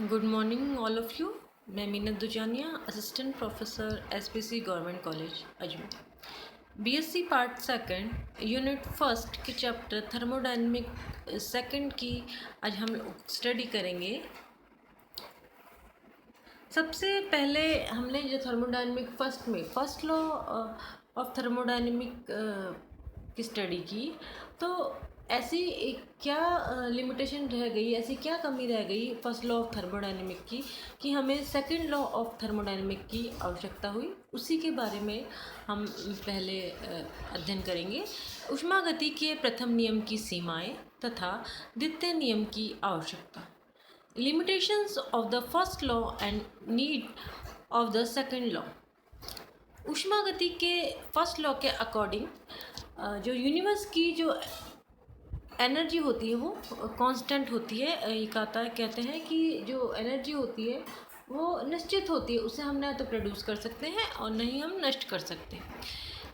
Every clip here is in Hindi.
Good morning all of you. मैं Meenat Dujania, assistant professor SPC government college Ajmer. BSc part second unit first के चैप्टर थर्मोडायनेमिक सेकंड की आज हम लोग स्टडी करेंगे। सबसे पहले हमने जो थर्मोडायनेमिक फर्स्ट में फर्स्ट लॉ ऑफ थर्मोडायनेमिक की स्टडी की, तो ऐसी क्या लिमिटेशन रह गई, ऐसी क्या कमी रह गई फर्स्ट लॉ ऑफ थर्मोडायनेमिक की कि हमें सेकंड लॉ ऑफ थर्मोडायनेमिक की आवश्यकता हुई। उसी के बारे में हम पहले अध्ययन करेंगे। ऊष्मागति के प्रथम नियम की सीमाएं तथा द्वितीय नियम की आवश्यकता। Limitations of the first law and need of the second law। ऊष्मागति के फर्स्ट लॉ के अकॉर्डिंग जो यूनिवर्स की जो एनर्जी होती है वो कांस्टेंट होती है। ये कहते हैं कि जो एनर्जी होती है वो निश्चित होती है, उसे हम ना तो प्रोड्यूस कर सकते हैं और न ही हम नष्ट कर सकते हैं।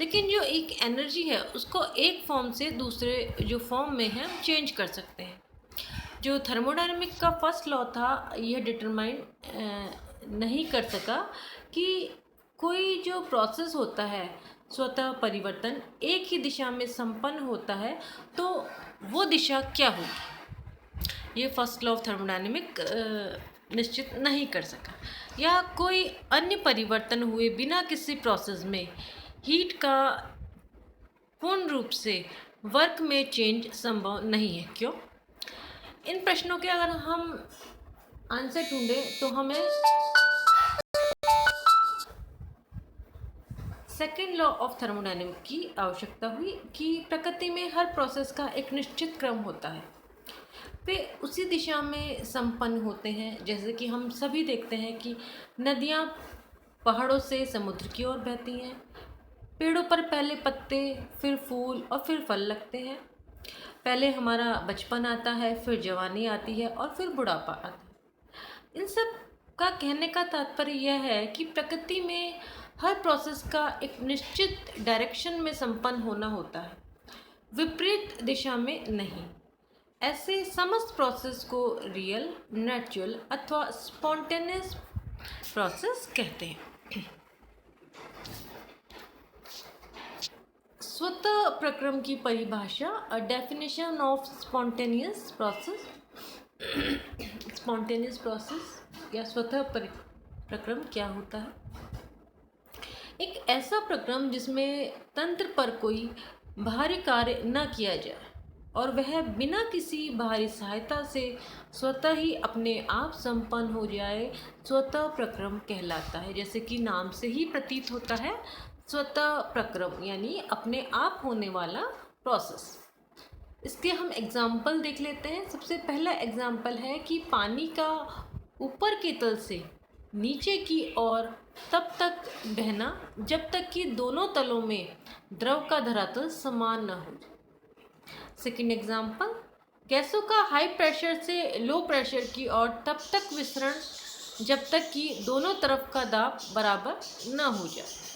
लेकिन जो एक एनर्जी है उसको एक फॉर्म से दूसरे जो फॉर्म में है हम चेंज कर सकते हैं। जो थर्मोडायनेमिक का फर्स्ट लॉ था यह डिटरमाइन नहीं कर सका कि कोई जो प्रोसेस होता है स्वतः परिवर्तन एक ही दिशा में संपन्न होता है तो वो दिशा क्या होगी, ये फर्स्ट लॉ ऑफ थर्मोडायनेमिक निश्चित नहीं कर सका। या कोई अन्य परिवर्तन हुए बिना किसी प्रोसेस में हीट का पूर्ण रूप से वर्क में चेंज संभव नहीं है। क्यों? इन प्रश्नों के अगर हम आंसर ढूंढें तो हमें सेकेंड लॉ ऑफ थर्मोडायनेमिक की आवश्यकता हुई कि प्रकृति में हर प्रोसेस का एक निश्चित क्रम होता है, वे उसी दिशा में संपन्न होते हैं। जैसे कि हम सभी देखते हैं कि नदियाँ पहाड़ों से समुद्र की ओर बहती हैं, पेड़ों पर पहले पत्ते फिर फूल और फिर फल लगते हैं, पहले हमारा बचपन आता है, फिर जवानी आती है और फिर बुढ़ापा आता है। इन सब का कहने का तात्पर्य यह है कि प्रकृति में हर प्रोसेस का एक निश्चित डायरेक्शन में संपन्न होना होता है, विपरीत दिशा में नहीं। ऐसे समस्त प्रोसेस को रियल, नेचुरल अथवा स्पॉन्टेनियस प्रोसेस कहते हैं। स्वतः प्रक्रम की परिभाषा, a definition of spontaneous process. Spontaneous process या स्वतः प्रक्रम क्या होता है? एक ऐसा प्रक्रम जिसमें तंत्र पर कोई बाहरी कार्य न किया जाए और वह बिना किसी बाहरी सहायता से स्वतः ही अपने आप संपन्न हो जाए, स्वतः प्रक्रम कहलाता है। जैसे कि नाम से ही प्रतीत होता है, स्वतः प्रक्रम यानी अपने आप होने वाला प्रोसेस। इसके हम एग्जाम्पल देख लेते हैं। सबसे पहला एग्जाम्पल है कि पानी का ऊपर के तल से नीचे की ओर तब तक बहना जब तक कि दोनों तलों में द्रव का धरातल समान न हो। सेकेंड एग्जाम्पल, गैसों का हाई प्रेशर से लो प्रेशर की ओर तब तक विसरण जब तक कि दोनों तरफ का दाब बराबर न हो जाए।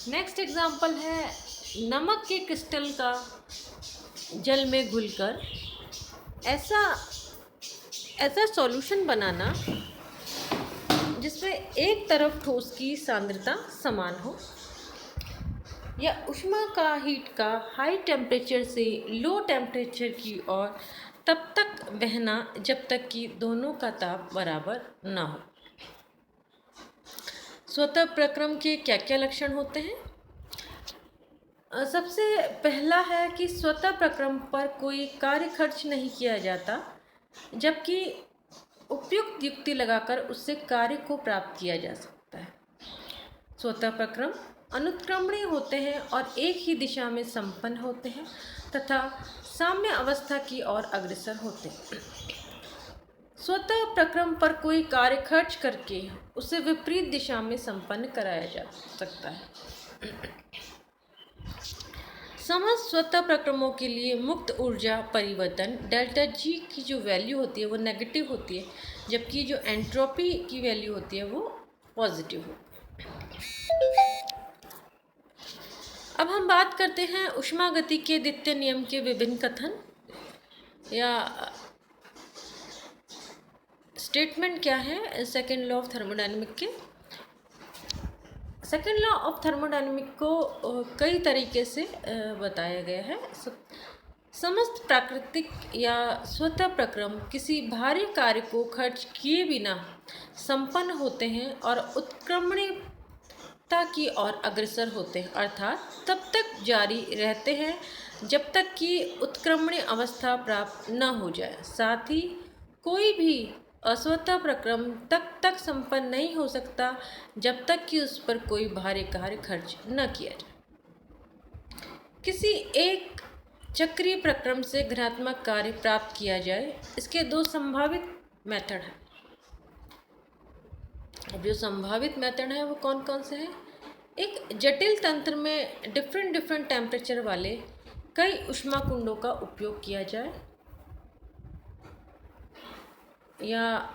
नेक्स्ट एग्जाम्पल है नमक के क्रिस्टल का जल में घुलकर ऐसा सॉल्यूशन बनाना जिसमें एक तरफ ठोस की सांद्रता समान हो, या ऊष्मा का हीट का हाई टेम्परेचर से लो टेम्परेचर की ओर तब तक बहना जब तक कि दोनों का ताप बराबर ना हो। स्वतः प्रक्रम के क्या क्या लक्षण होते हैं? सबसे पहला है कि स्वतः प्रक्रम पर कोई कार्य खर्च नहीं किया जाता, जबकि उपयुक्त युक्ति लगाकर उससे कार्य को प्राप्त किया जा सकता है। स्वतः प्रक्रम अनुत्क्रमणीय होते हैं और एक ही दिशा में संपन्न होते हैं तथा साम्य अवस्था की ओर अग्रसर होते हैं। स्वतः प्रक्रम पर कोई कार्य खर्च करके उसे विपरीत दिशा में संपन्न कराया जा सकता है। समस्त स्वतः प्रक्रमों के लिए मुक्त ऊर्जा परिवर्तन डेल्टा जी की जो वैल्यू होती है वो नेगेटिव होती है, जबकि जो एंट्रोपी की वैल्यू होती है वो पॉजिटिव होती है। अब हम बात करते हैं ऊष्मागति के द्वितीय नियम के विभिन्न कथन। या स्टेटमेंट क्या है सेकेंड लॉ ऑफ थर्मोडायनेमिक के। सेकेंड लॉ ऑफ थर्मोडायनेमिक को कई तरीके से बताया गया है। समस्त प्राकृतिक या स्वतः प्रक्रम किसी भारी कार्य को खर्च किए बिना संपन्न होते हैं और उत्क्रमणीयता की ओर अग्रसर होते हैं, अर्थात तब तक जारी रहते हैं जब तक कि उत्क्रमणीय अवस्था प्राप्त न हो जाए। साथ ही कोई भी अस्वतः प्रक्रम तब तक संपन्न नहीं हो सकता जब तक कि उस पर कोई भारी कार्य खर्च न किया जाए। किसी एक चक्रीय प्रक्रम से घनात्मक कार्य प्राप्त किया जाए, इसके दो संभावित मेथड हैं। अब जो संभावित मेथड है वो कौन कौन से हैं? एक जटिल तंत्र में डिफरेंट टेम्परेचर वाले कई ऊष्मा कुंडों का उपयोग किया जाए, या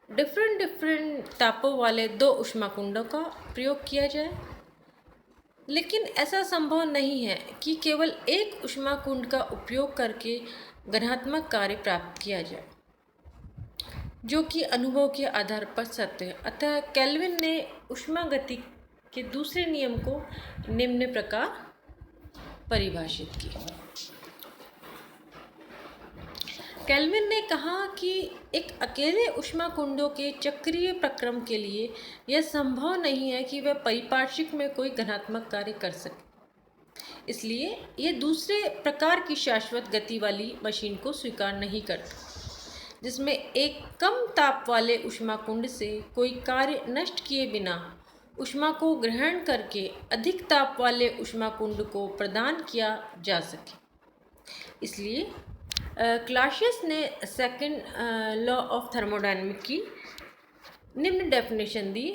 डिफरेंट तापों वाले दो ऊष्मा कुंडों का प्रयोग किया जाए। लेकिन ऐसा संभव नहीं है कि केवल एक ऊष्मा कुंड का उपयोग करके घनात्मक कार्य प्राप्त किया जाए, जो कि अनुभव के आधार पर सत्य है। अतः केल्विन ने ऊष्मागति के दूसरे नियम को निम्न प्रकार परिभाषित किया। केल्विन ने कहा कि एक अकेले ऊष्मा कुंडों के चक्रीय प्रक्रम के लिए यह संभव नहीं है कि वह परिपार्श्विक में कोई घनात्मक कार्य कर सके, इसलिए यह दूसरे प्रकार की शाश्वत गति वाली मशीन को स्वीकार नहीं करता, जिसमें एक कम ताप वाले ऊष्मा कुंड से कोई कार्य नष्ट किए बिना ऊष्मा को ग्रहण करके अधिक ताप वाले ऊष्मा कुंड को प्रदान किया जा सके। इसलिए क्लासियस ने सेकेंड लॉ ऑफ थर्मोडायनेमिक की निम्न डेफिनेशन दी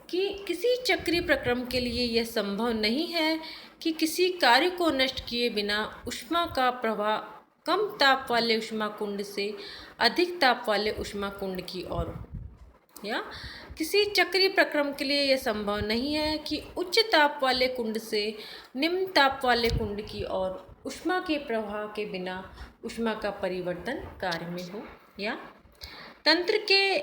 कि किसी चक्रीय प्रक्रम के लिए यह संभव नहीं है कि किसी कार्य को नष्ट किए बिना ऊष्मा का प्रवाह कम ताप वाले ऊष्मा कुंड से अधिक ताप वाले ऊष्मा कुंड की ओर हो, या किसी चक्रीय प्रक्रम के लिए यह संभव नहीं है कि उच्च ताप वाले कुंड से निम्न ताप वाले कुंड की ओर ऊष्मा के प्रवाह के बिना ऊष्मा का परिवर्तन कार्य में हो, या तंत्र के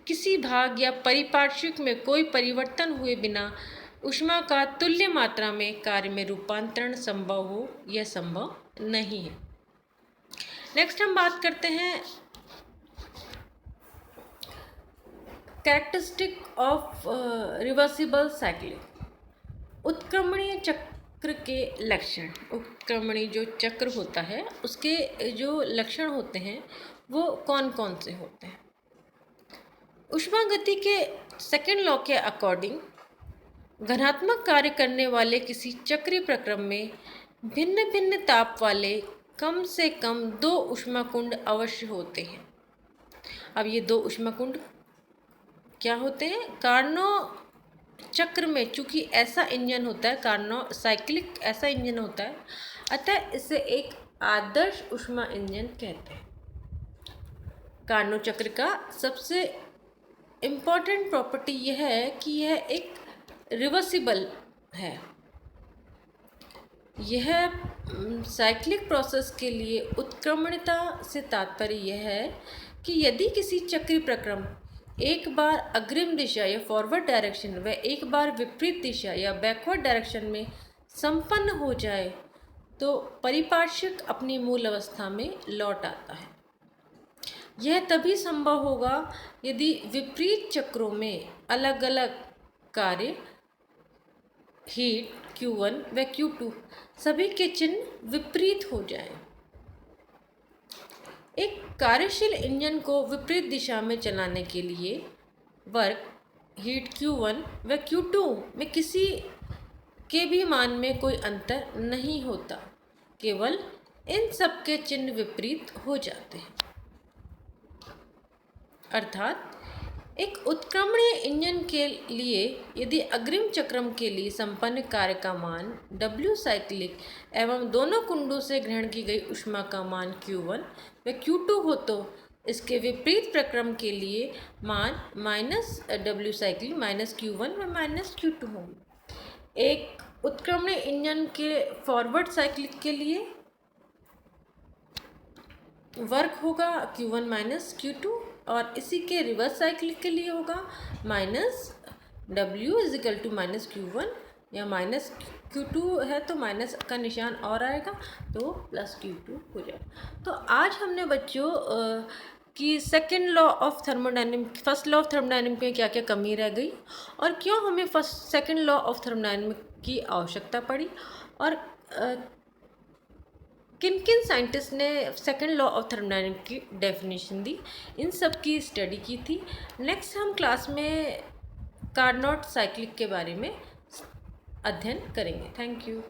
किसी भाग या परिपार्श्विक में कोई परिवर्तन हुए बिना ऊष्मा का तुल्य मात्रा में कार्य में रूपांतरण संभव हो, यह संभव नहीं है। नेक्स्ट हम बात करते हैं कैरेक्टरिस्टिक ऑफ रिवर्सिबल साइक्लिंग। उत्क्रमणीय चक्र के लक्षण। उत्क्रमणीय जो चक्र होता है उसके जो लक्षण होते हैं वो कौन कौन से होते हैं? ऊष्मागति के सेकेंड लॉ के अकॉर्डिंग घनात्मक कार्य करने वाले किसी चक्रीय प्रक्रम में भिन्न भिन्न ताप वाले कम से कम दो ऊष्मा कुंड अवश्य होते हैं। अब ये दो ऊष्मा कुंड क्या होते हैं? कार्नो चक्र में चूंकि ऐसा इंजन होता है, कार्नो साइक्लिक ऐसा इंजन होता है, अतः इसे एक आदर्श ऊष्मा इंजन कहते हैं। कार्नो चक्र का सबसे इम्पॉर्टेंट प्रॉपर्टी यह है कि यह एक रिवर्सिबल है। यह साइक्लिक प्रोसेस के लिए उत्क्रमणीयता से तात्पर्य यह है कि यदि किसी चक्रीय प्रक्रम एक बार अग्रिम दिशा या फॉरवर्ड डायरेक्शन व एक बार विपरीत दिशा या बैकवर्ड डायरेक्शन में संपन्न हो जाए तो परिपार्श्विक अपनी मूल अवस्था में लौट आता है। यह तभी संभव होगा यदि विपरीत चक्रों में अलग अलग कार्य हीट Q1 व Q2 सभी के चिन्ह विपरीत हो जाएं। एक कार्यशील इंजन को विपरीत दिशा में चलाने के लिए वर्क हीट Q1 व Q2 में किसी के भी मान में कोई अंतर नहीं होता, केवल इन सब के चिन्ह विपरीत हो जाते हैं। अर्थात एक उत्क्रमणीय इंजन के लिए यदि अग्रिम चक्रम के लिए संपन्न कार्य का मान W साइक्लिक एवं दोनों कुंडों से ग्रहण की गई ऊष्मा का मान Q1 व Q2 हो तो इसके विपरीत प्रक्रम के लिए मान minus W cyclic minus Q1 व माइनस Q2 होंगे। एक उत्क्रमणीय इंजन के फॉरवर्ड साइक्लिक के लिए वर्क होगा Q1 माइनस Q2, और इसी के रिवर्स साइकिल के लिए होगा minus W is equal to minus Q1, या माइनस Q2 है तो माइनस का निशान और आएगा तो प्लस Q2 हो जाएगा। तो आज हमने बच्चों कि second law of thermodynamic, first law of thermodynamic में क्या क्या कमी रह गई और क्यों हमें सेकेंड लॉ ऑफ थर्मोडायनेमिक की आवश्यकता पड़ी, और किन किन साइंटिस्ट ने सेकेंड लॉ ऑफ थर्मोडायनेमिक की डेफिनेशन दी, इन सब की स्टडी की थी। नेक्स्ट हम क्लास में कार्नोट साइक्लिक के बारे में अध्ययन करेंगे। Thank you.